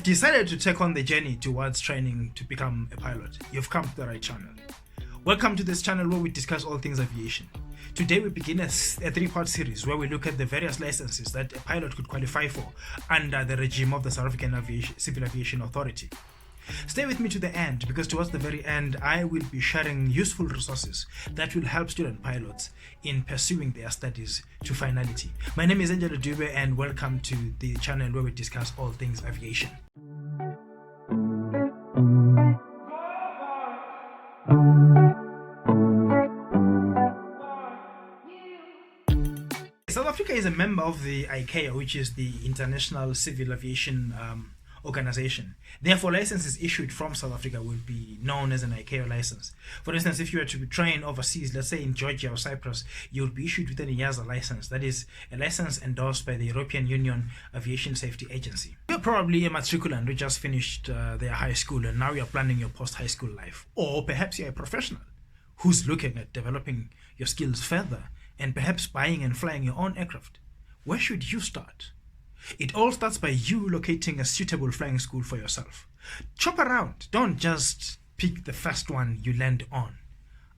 you've decided to take on the journey towards training to become a pilot, you've come to the right channel. Welcome to this channel where we discuss all things aviation. Today we begin a three-part series where we look at the various licenses that a pilot could qualify for under the regime of the South African Civil Aviation Authority. Stay with me to the end, because towards the very end I will be sharing useful resources that will help student pilots in pursuing their studies to finality. My name is Angelo Dube and welcome to the channel where we discuss all things aviation. South Africa is a member of the ICAO, which is the International Civil Aviation Organization. Therefore, licenses issued from South Africa will be known as an ICAO license. For instance, if you were to train overseas, let's say in Georgia or Cyprus, you will be issued with an EASA license. That is a license endorsed by the European Union Aviation Safety Agency. You're probably a matriculant who just finished their high school and now you're planning your post-high school life. Or perhaps you're a professional who's looking at developing your skills further and perhaps buying and flying your own aircraft. Where should you start? It all starts by you locating a suitable flying school for yourself. Chop around. Don't just pick the first one you land on.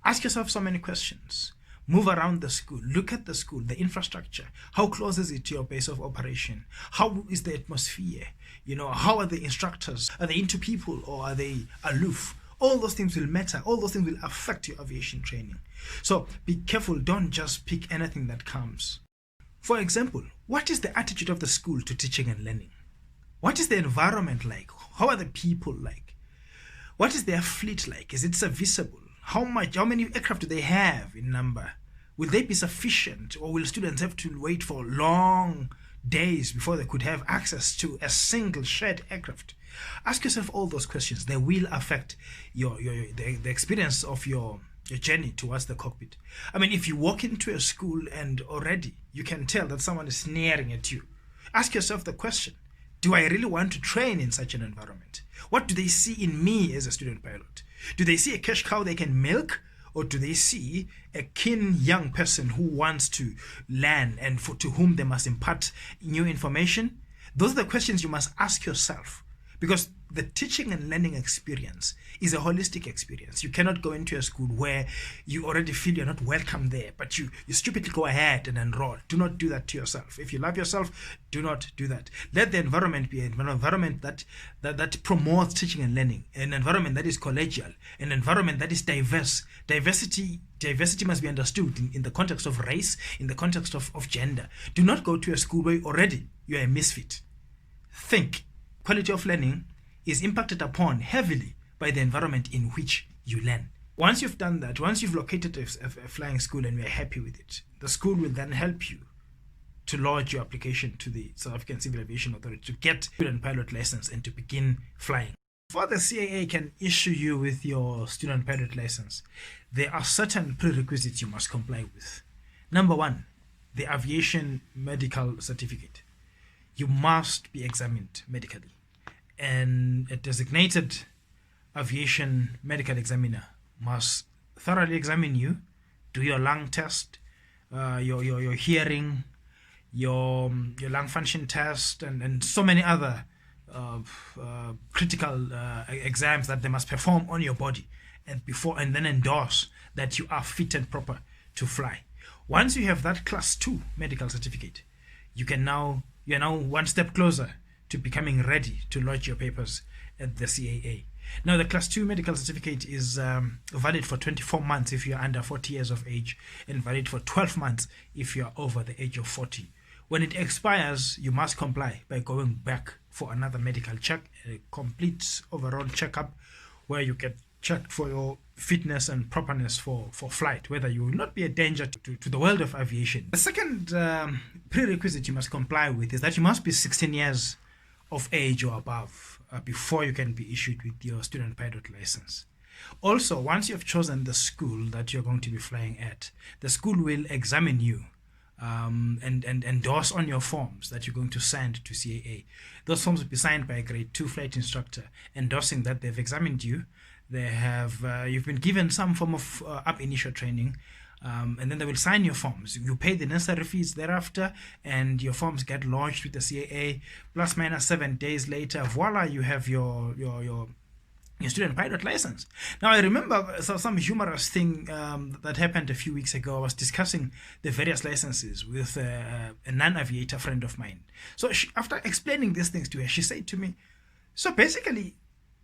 Ask yourself so many questions. Move around the school. Look at the school, the infrastructure. How close is it to your base of operation? How is the atmosphere? How are the instructors? Are they into people or are they aloof? All those things will matter. All those things will affect your aviation training. So be careful. Don't just pick anything that comes. For example, what is the attitude of the school to teaching and learning? What is the environment like? How are the people like? What is their fleet like? Is it serviceable? How many aircraft do they have in number? Will they be sufficient, or will students have to wait for long days before they could have access to a single shared aircraft? Ask yourself all those questions. They will affect the experience of your journey towards the cockpit. I mean, if you walk into a school and already you can tell that someone is sneering at you, ask yourself the question, do I really want to train in such an environment? What do they see in me as a student pilot? Do they see a cash cow they can milk, or do they see a keen young person who wants to learn and to whom they must impart new information? Those are the questions you must ask yourself, because the teaching and learning experience is a holistic experience. You cannot go into a school where you already feel you're not welcome there, but you stupidly go ahead and enroll. Do not do that to yourself. If you love yourself, do not do that. Let the environment be an environment that promotes teaching and learning, an environment that is collegial, an environment that is diverse. Diversity must be understood in the context of race, in the context of gender. Do not go to a school where already you are a misfit. Think. Quality of learning is impacted upon heavily by the environment in which you learn. Once you've done that, once you've located a flying school and you're happy with it, the school will then help you to lodge your application to the South African Civil Aviation Authority to get student pilot license and to begin flying. Before the CAA can issue you with your student pilot license, there are certain prerequisites you must comply with. Number one, the aviation medical certificate. You must be examined medically, and a designated aviation medical examiner must thoroughly examine you, do your lung test, your hearing, your lung function test, and so many other critical exams that they must perform on your body, and then endorse that you are fit and proper to fly. Once you have that Class 2 medical certificate, you're now one step closer to becoming ready to lodge your papers at the CAA. Now, the Class 2 medical certificate is valid for 24 months if you're under 40 years of age, and valid for 12 months if you're over the age of 40. When it expires, you must comply by going back for another medical check, a complete overall checkup where you get checked for your fitness and properness for flight, whether you will not be a danger to the world of aviation. The second prerequisite you must comply with is that you must be 16 years of age or above before you can be issued with your student pilot license. Also, once you have chosen the school that you're going to be flying at, the school will examine you and endorse on your forms that you're going to send to CAA. Those forms will be signed by a grade 2 flight instructor, endorsing that they've examined you. They have you've been given some form of ab initio training, and then they will sign your forms. You pay the necessary fees thereafter, and your forms get lodged with the CAA. Plus minus 7 days later, voila, you have your student pilot license. Now, I remember some humorous thing that happened a few weeks ago. I was discussing the various licenses with a non-aviator friend of mine. So after explaining these things to her, she said to me, so basically,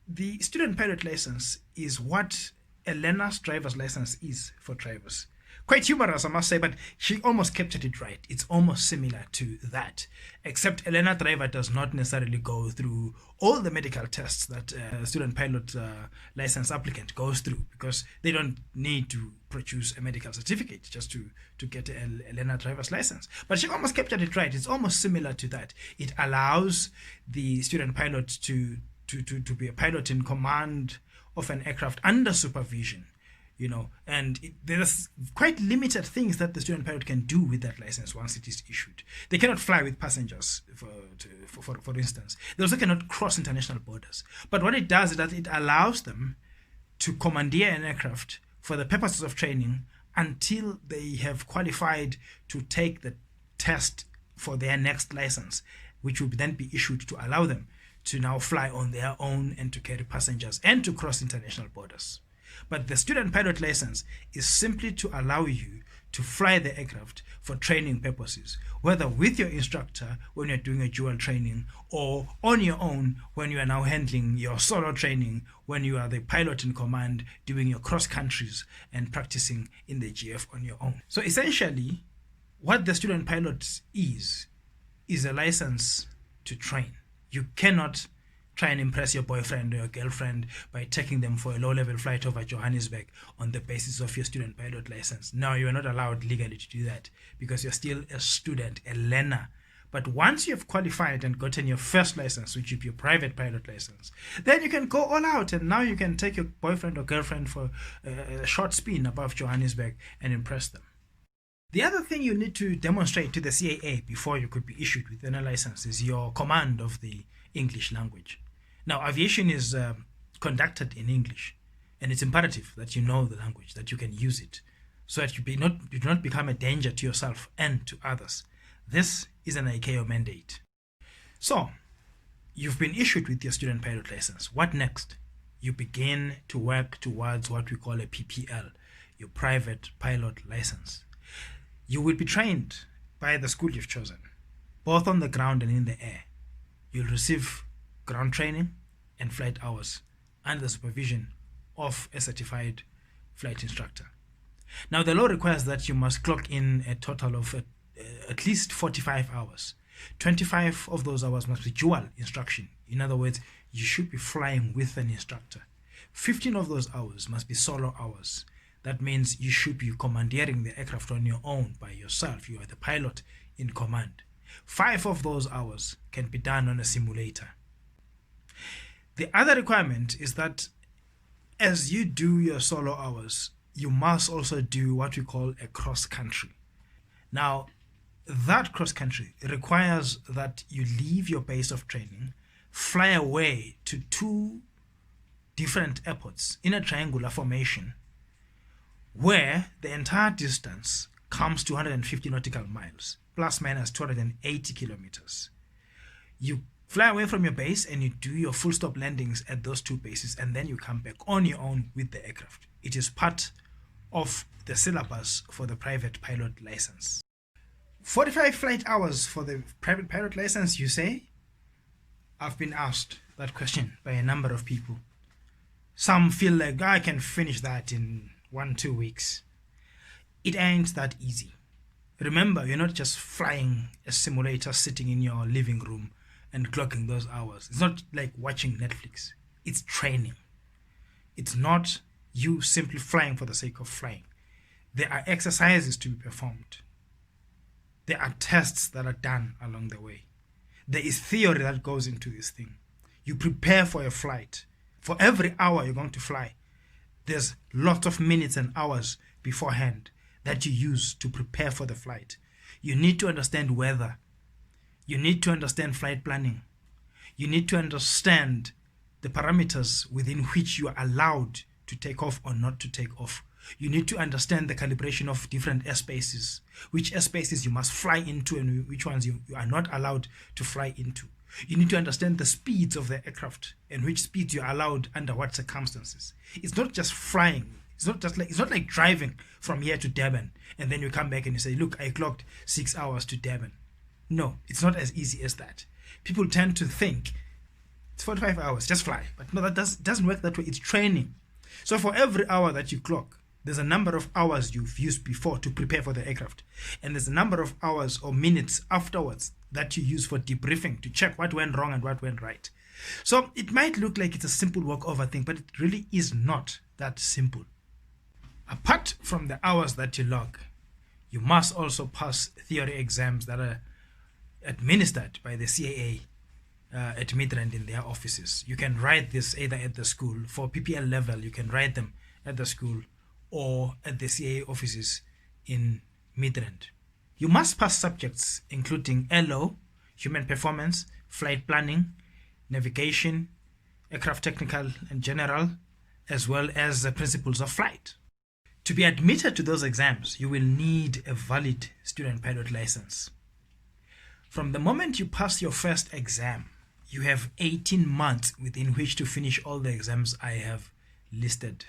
the student pilot license is what a learner's driver's license is for drivers. Quite humorous, I must say, but she almost captured it right. It's almost similar to that, except a learner driver does not necessarily go through all the medical tests that a student pilot license applicant goes through, because they don't need to produce a medical certificate just to get a learner driver's license. But she almost captured it right. It's almost similar to that. It allows the student pilot to be a pilot in command of an aircraft under supervision, and there's quite limited things that the student pilot can do with that license once it is issued. They cannot fly with passengers, for instance. They also cannot cross international borders. But what it does is that it allows them to commandeer an aircraft for the purposes of training until they have qualified to take the test for their next license, which will then be issued to allow them to now fly on their own and to carry passengers and to cross international borders. But the student pilot license is simply to allow you to fly the aircraft for training purposes, whether with your instructor when you're doing a dual training, or on your own when you are now handling your solo training, when you are the pilot in command doing your cross countries and practicing in the GF on your own. So essentially, what the student pilot is a license to train. You cannot try and impress your boyfriend or your girlfriend by taking them for a low-level flight over Johannesburg on the basis of your student pilot license. No, you are not allowed legally to do that, because you're still a student, a learner. But once you've qualified and gotten your first license, which is your private pilot license, then you can go all out, and now you can take your boyfriend or girlfriend for a short spin above Johannesburg and impress them. The other thing you need to demonstrate to the CAA before you could be issued with any license is your command of the English language. Now, aviation is conducted in English, and it's imperative that you know the language, that you can use it, so that you do not become a danger to yourself and to others. This is an ICAO mandate. So, you've been issued with your student pilot license. What next? You begin to work towards what we call a PPL, your private pilot license. You will be trained by the school you've chosen, both on the ground and in the air. You'll receive ground training and flight hours under the supervision of a certified flight instructor. Now, the law requires that you must clock in a total of at least 45 hours. 25 of those hours must be dual instruction. In other words, you should be flying with an instructor. 15 of those hours must be solo hours. That means you should be commandeering the aircraft on your own by yourself. You are the pilot in command. 5 of those hours can be done on a simulator. The other requirement is that as you do your solo hours, you must also do what we call a cross-country. Now, that cross-country requires that you leave your base of training, fly away to 2 different airports in a triangular formation, where the entire distance comes to 150 nautical miles, plus minus 280 kilometers. You fly away from your base and you do your full stop landings at those 2 bases, and then you come back on your own with the aircraft. It is part of the syllabus for the private pilot license. 45 flight hours for the private pilot license, you say? I've been asked that question by a number of people. Some feel like I can finish that in 1-2 weeks. It ain't that easy. Remember, you're not just flying a simulator sitting in your living room and clocking those hours. It's not like watching Netflix. It's training. It's not you simply flying for the sake of flying. There are exercises to be performed. There are tests that are done along the way. There is theory that goes into this thing. You prepare for a flight. For every hour you're going to fly, there's lots of minutes and hours beforehand that you use to prepare for the flight. You need to understand weather. You need to understand flight planning. You need to understand the parameters within which you are allowed to take off or not to take off. You need to understand the calibration of different airspaces, which airspaces you must fly into and which ones you are not allowed to fly into. You need to understand the speeds of the aircraft and which speeds you're allowed under what circumstances. It's not just flying. It's not like driving from here to Durban and then you come back and you say, look, I clocked 6 hours to Durban. No, it's not as easy as that. People tend to think it's 45 hours, just fly. But no, that doesn't work that way. It's training. So for every hour that you clock, there's a number of hours you've used before to prepare for the aircraft. And there's a number of hours or minutes afterwards that you use for debriefing to check what went wrong and what went right. So it might look like it's a simple walkover thing, but it really is not that simple. Apart from the hours that you log, you must also pass theory exams that are administered by the CAA at Midrand in their offices. You can write this either at the school. For PPL level, you can write them at the school or at the CAA offices in Midrand. You must pass subjects including LO, human performance, flight planning, navigation, aircraft technical and general, as well as the principles of flight. To be admitted to those exams, you will need a valid student pilot license. From the moment you pass your first exam, you have 18 months within which to finish all the exams I have listed.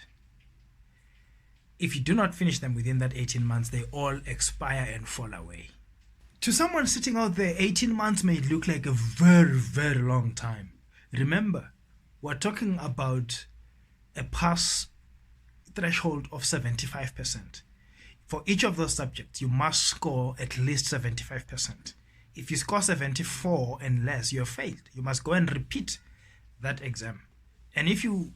If you do not finish them within that 18 months, they all expire and fall away. To someone sitting out there, 18 months may look like a very, very long time. Remember, we're talking about a pass threshold of 75%. For each of those subjects, you must score at least 75%. If you score 74 and less, you're failed. You must go and repeat that exam. And if you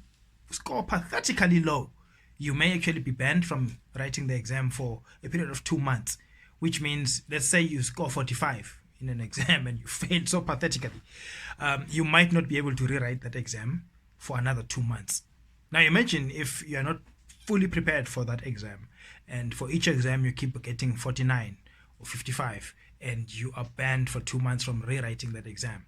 score pathetically low, you may actually be banned from writing the exam for a period of 2 months, which means, let's say you score 45 in an exam and you failed so pathetically, you might not be able to rewrite that exam for another 2 months. Now imagine if you're not fully prepared for that exam, and for each exam you keep getting 49 or 55, and you are banned for 2 months from rewriting that exam.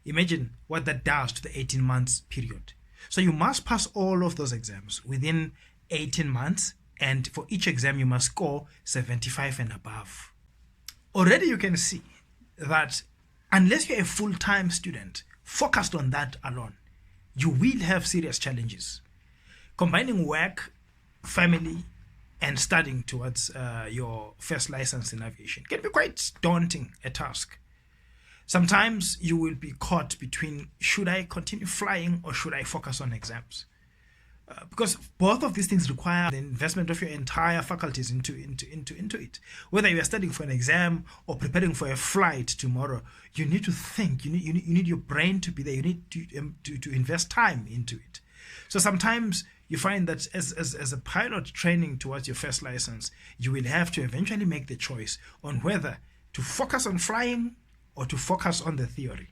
Imagine what that does to the 18 months period. So you must pass all of those exams within 18 months, and for each exam you must score 75 and above. Already you can see that unless you're a full-time student focused on that alone, you will have serious challenges. Combining work, family, and studying towards your first license in aviation can be quite daunting a task. Sometimes you will be caught between, should I continue flying or should I focus on exams? Because both of these things require the investment of your entire faculties into it. Whether you are studying for an exam or preparing for a flight tomorrow, you need to think. You need your brain to be there. You need to invest time into it. So sometimes you find that as a pilot training towards your first license, you will have to eventually make the choice on whether to focus on flying or to focus on the theory.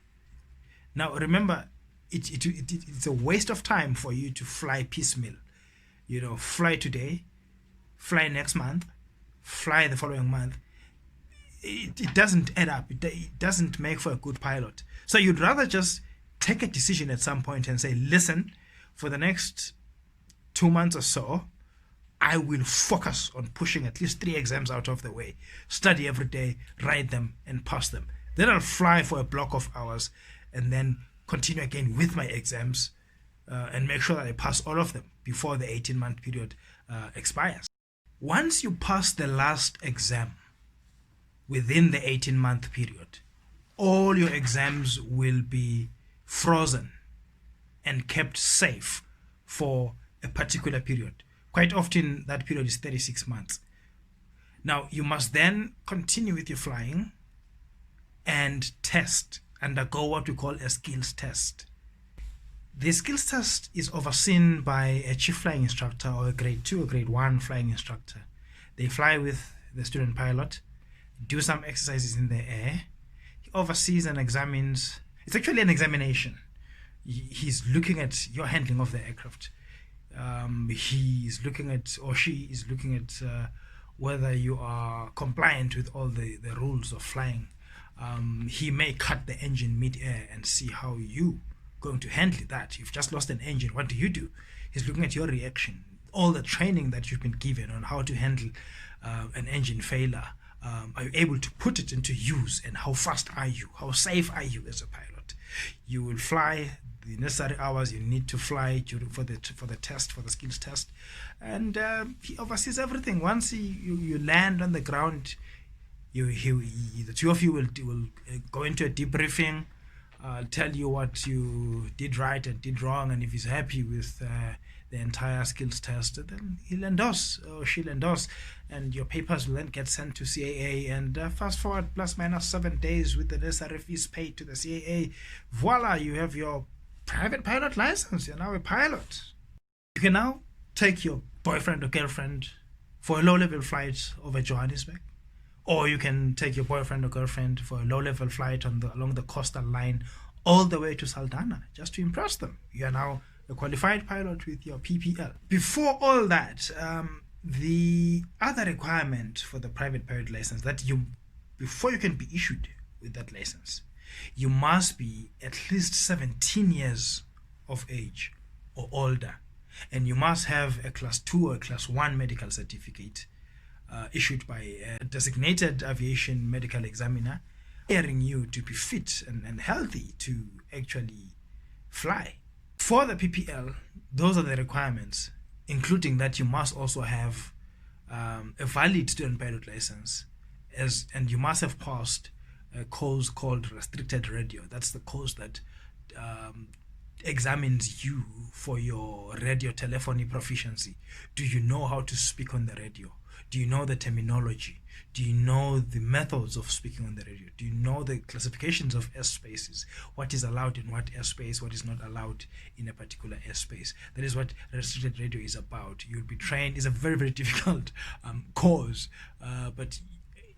Now remember, it's a waste of time for you to fly piecemeal. Fly today, fly next month, fly the following month. It doesn't add up. It doesn't make for a good pilot. So you'd rather just take a decision at some point and say, listen, for the next 2 months or so, I will focus on pushing at least 3 exams out of the way, study every day, write them, and pass them. Then I'll fly for a block of hours and then continue again with my exams and make sure that I pass all of them before the 18-month period expires. Once you pass the last exam within the 18-month period, all your exams will be frozen and kept safe for a particular period. Quite often that period is 36 months. Now you must then continue with your flying and undergo what we call a skills test. The skills test is overseen by a chief flying instructor or a grade 2 or grade 1 flying instructor. They fly with the student pilot, do some exercises in the air. He oversees and examines. It's actually an examination. He's looking at your handling of the aircraft. He is looking at, or she is looking at whether you are compliant with all the rules of flying. He may cut the engine mid-air and see how you going to handle that. You've just lost an engine. What do? He's looking at your reaction. all the training that you've been given on how to handle an engine failure, are you able to put it into use, and how fast are you? How safe are you as a pilot? You will fly the necessary hours you need to fly for the test, for the skills test, and he oversees everything. Once you land on the ground, the two of you will go into a debriefing, tell you what you did right and did wrong, and if he's happy with the entire skills test, then he'll endorse or she'll endorse, and your papers will then get sent to CAA, and fast forward ±7 days with the necessary fees paid to the CAA, voila, you have your private pilot license. You're now a pilot. You can now take your boyfriend or girlfriend for a low-level flight over Johannesburg, or you can take your boyfriend or girlfriend for a low-level flight along the coastal line all the way to Saldanha just to impress them. You are now a qualified pilot with your PPL. Before all that, the other requirement for the private pilot license, that before you can be issued with that license, you must be at least 17 years of age or older, and you must have a class 2 or a class 1 medical certificate issued by a designated aviation medical examiner, requiring you to be fit and healthy to actually fly. For the PPL, those are the requirements, including that you must also have a valid student pilot license, and you must have passed a course called restricted radio. That's the course that examines you for your radio telephony proficiency. Do you know how to speak on the radio? Do you know the terminology? Do you know the methods of speaking on the radio? Do you know the classifications of airspaces? What is allowed in what airspace? What is not allowed in a particular airspace? That is what restricted radio is about. You'll be trained. It's a very, very difficult course, but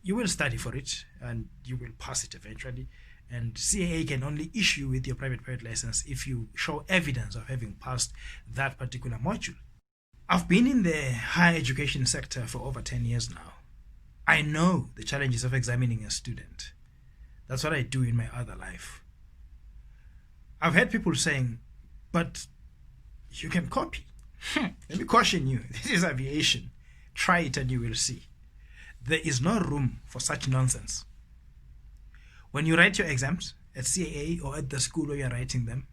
you will study for it and you will pass it eventually. And CAA can only issue with your private pilot license if you show evidence of having passed that particular module. I've been in the higher education sector for over 10 years now. I know the challenges of examining a student. That's what I do in my other life. I've heard people saying, but you can copy. Let me caution you, this is aviation. Try it and you will see. There is no room for such nonsense. When you write your exams at CAA or at the school where you're writing them,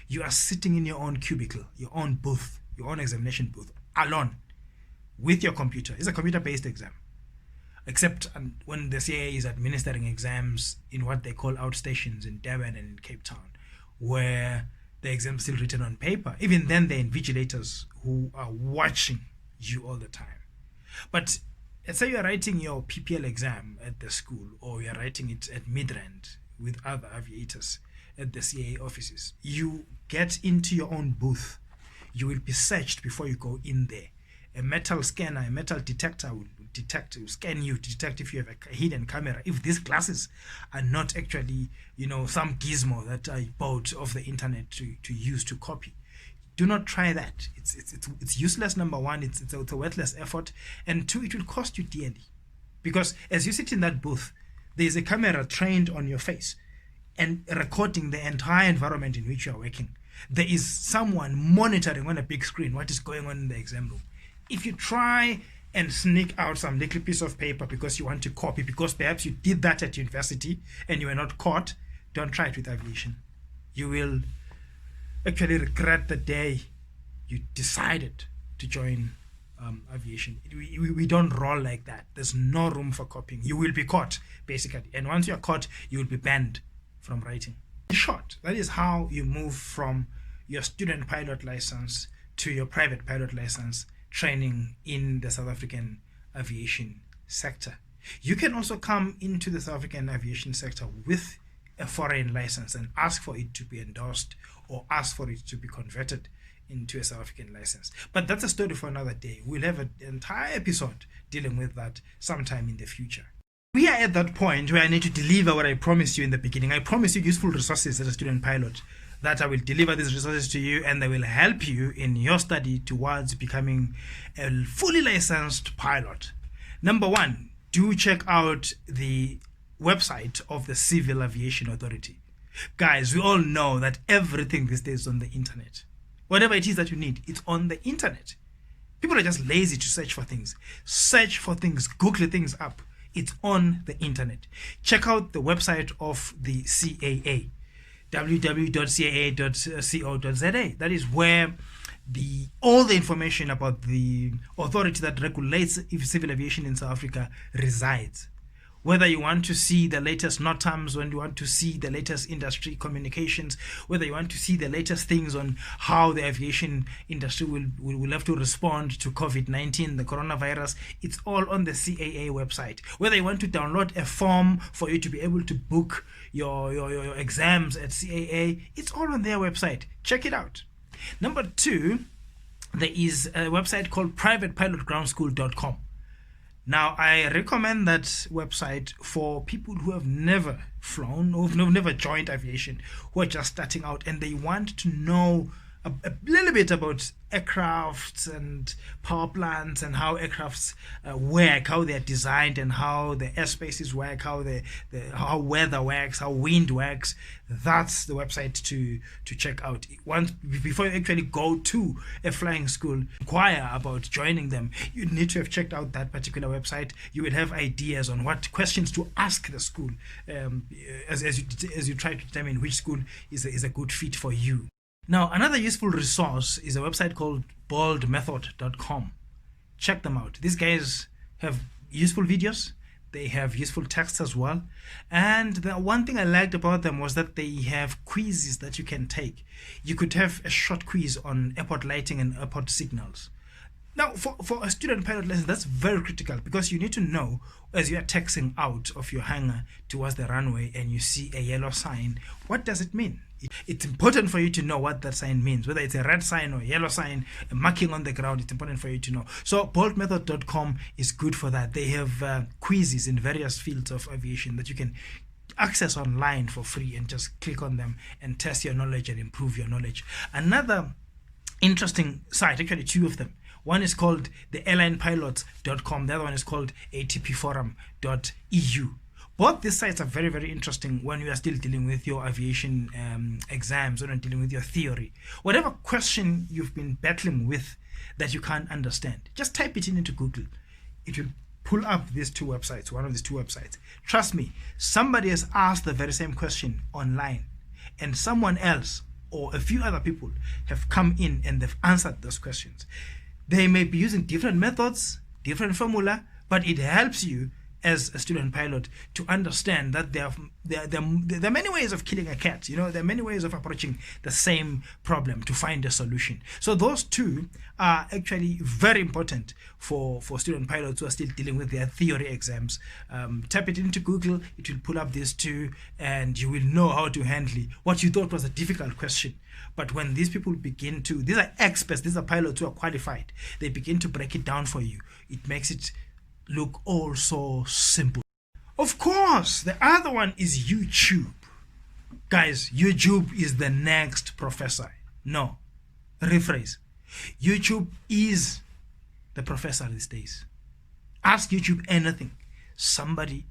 you are sitting in your own cubicle, your own booth, your own examination booth, alone, with your computer. It's a computer-based exam. Except when the CAA is administering exams in what they call outstations in Durban and in Cape Town, where the exam is still written on paper. Even then, they're invigilators who are watching you all the time. But let's say you're writing your PPL exam at the school, or you're writing it at Midrand with other aviators at the CAA offices. You get into your own booth. You will be searched before you go in there. A metal scanner, a metal detector will scan you to detect if you have a hidden camera. If these glasses are not actually, some gizmo that I bought off the internet to use to copy. Do not try that. It's useless, number one. It's a worthless effort. And two, it will cost you dearly. Because as you sit in that booth, there is a camera trained on your face and recording the entire environment in which you are working. There is someone monitoring on a big screen what is going on in the exam room. If you try and sneak out some little piece of paper because you want to copy, because perhaps you did that at university and you were not caught, don't try it with aviation. You will actually regret the day you decided to join aviation. We don't roll like that. There's no room for copying. You will be caught, basically. And once you're caught, you will be banned from writing. In short, that is how you move from your student pilot license to your private pilot license training in the South African aviation sector. You can also come into the South African aviation sector with a foreign license and ask for it to be endorsed or ask for it to be converted into a South African license. But that's a story for another day. We'll have an entire episode dealing with that sometime in the future. We are at that point where I need to deliver what I promised you in the beginning. I promised you useful resources as a student pilot, that I will deliver these resources to you and they will help you in your study towards becoming a fully licensed pilot. Number one, do check out the website of the Civil Aviation Authority. Guys, we all know that everything these days is on the internet. Whatever it is that you need, it's on the internet. People are just lazy to search for things. Search for things, Google things up. It's on the internet. Check out the website of the CAA, www.caa.co.za. That is where all the information about the authority that regulates civil aviation in South Africa resides. Whether you want to see the latest NOTAMs, when you want to see the latest industry communications, whether you want to see the latest things on how the aviation industry will have to respond to COVID-19, the coronavirus, it's all on the CAA website. Whether you want to download a form for you to be able to book your exams at CAA, it's all on their website. Check it out. Number 2, there is a website called privatepilotgroundschool.com. Now, I recommend that website for people who have never flown or who have never joined aviation, who are just starting out and they want to know a little bit about aircrafts and power plants and how aircrafts work, how they're designed and how the airspaces work, how weather works, how wind works. That's the website to check out. Once before you actually go to a flying school, inquire about joining them, you need to have checked out that particular website. You will have ideas on what questions to ask the school as you try to determine which school is a good fit for you. Now, another useful resource is a website called boldmethod.com. Check them out. These guys have useful videos. They have useful texts as well. And the one thing I liked about them was that they have quizzes that you can take. You could have a short quiz on airport lighting and airport signals. Now, for a student pilot lesson, that's very critical because you need to know as you are taxiing out of your hangar towards the runway and you see a yellow sign, what does it mean? It's important for you to know what that sign means, whether it's a red sign or a yellow sign, a marking on the ground. It's important for you to know. So boldmethod.com is good for that. They have quizzes in various fields of aviation that you can access online for free and just click on them and test your knowledge and improve your knowledge. Another interesting site, actually 2 of them. One is called the airlinepilots.com. The other one is called atpforum.eu. Both these sites are very, very interesting when you are still dealing with your aviation exams or dealing with your theory. Whatever question you've been battling with that you can't understand, just type it into Google. It will pull up these 2 websites, one of these 2 websites. Trust me, somebody has asked the very same question online, and someone else or a few other people have come in and they've answered those questions. They may be using different methods, different formula, but it helps you as a student pilot to understand that there are many ways of killing a cat. There are many ways of approaching the same problem to find a solution. So those 2 are actually very important for student pilots who are still dealing with their theory exams. Type it into Google, it will pull up these 2 and you will know how to handle what you thought was a difficult question. But when these people these are experts, these are pilots who are qualified, they begin to break it down for you. It makes it look all so simple. Of course, the other one is YouTube. Guys, YouTube is the next professor. No, rephrase. YouTube is the professor these days. Ask YouTube anything. Somebody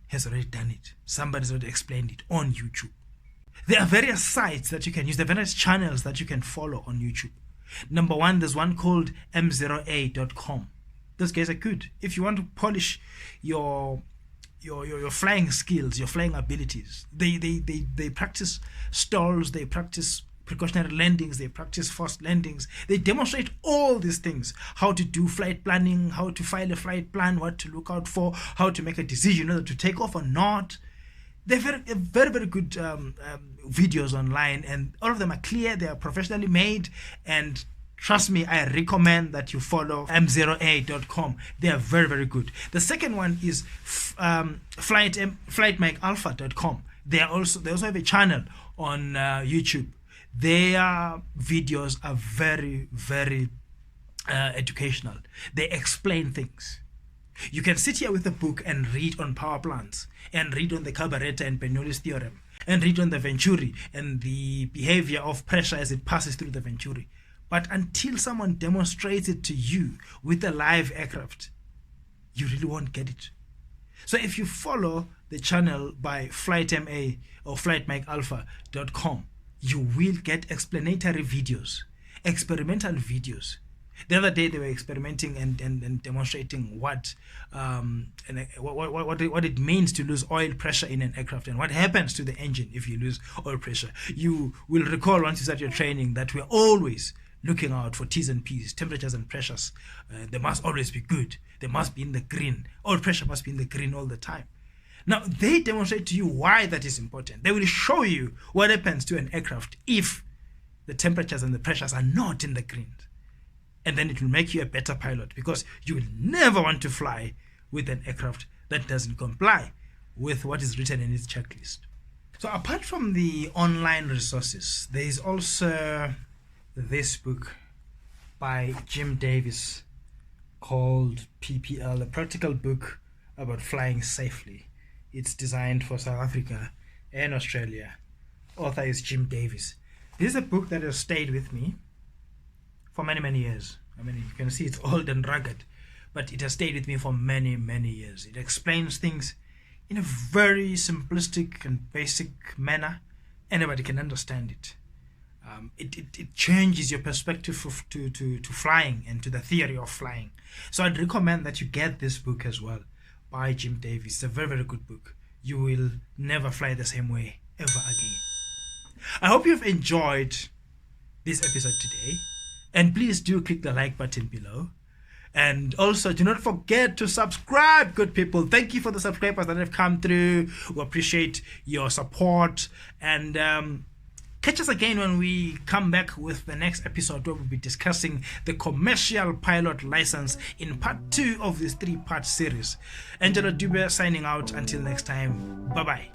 has already done it. Somebody's already explained it on YouTube. There are various sites that you can use. There are various channels that you can follow on YouTube. Number 1, there's one called m0a.com. Those guys are good. If you want to polish your flying skills, your flying abilities, they practice stalls, they practice precautionary landings, they practice forced landings. They demonstrate all these things: how to do flight planning, how to file a flight plan, what to look out for, how to make a decision whether to take off or not. They're very, very good videos online, and all of them are clear. They are professionally made, and trust me, I recommend that you follow m0a.com. They are very, very good. The second one is flightmakealpha.com. They also have a channel on YouTube. Their videos are very, very educational. They explain things. You can sit here with a book and read on power plants, and read on the carburetor and Bernoulli's theorem, and read on the Venturi and the behavior of pressure as it passes through the Venturi. But until someone demonstrates it to you with a live aircraft, you really won't get it. So if you follow the channel by FlightMA or flightmakealpha.com, you will get explanatory videos, experimental videos, The other day they were experimenting and demonstrating what it means to lose oil pressure in an aircraft and what happens to the engine if you lose oil pressure. You will recall once you start your training that we're always looking out for T's and P's, temperatures and pressures. They must always be good. They must be in the green. Oil pressure must be in the green all the time. Now, they demonstrate to you why that is important. They will show you what happens to an aircraft if the temperatures and the pressures are not in the green. And then it will make you a better pilot, because you will never want to fly with an aircraft that doesn't comply with what is written in its checklist. So apart from the online resources, there is also this book by Jim Davis called PPL, a practical book about flying safely. It's designed for South Africa and Australia. Author is Jim Davis. This is a book that has stayed with me for many, many years. I mean, you can see it's old and rugged, but it has stayed with me for many, many years. It explains things in a very simplistic and basic manner. Anybody can understand it. It changes your perspective to flying and to the theory of flying. So I'd recommend that you get this book as well by Jim Davis. It's a very, very good book. You will never fly the same way ever again. I hope you've enjoyed this episode today. And please do click the like button below. And also, do not forget to subscribe, good people. Thank you for the subscribers that have come through. We appreciate your support. And catch us again when we come back with the next episode, where we'll be discussing the commercial pilot license in part 2 of this 3-part series. Angela Dube signing out. Until next time, bye-bye.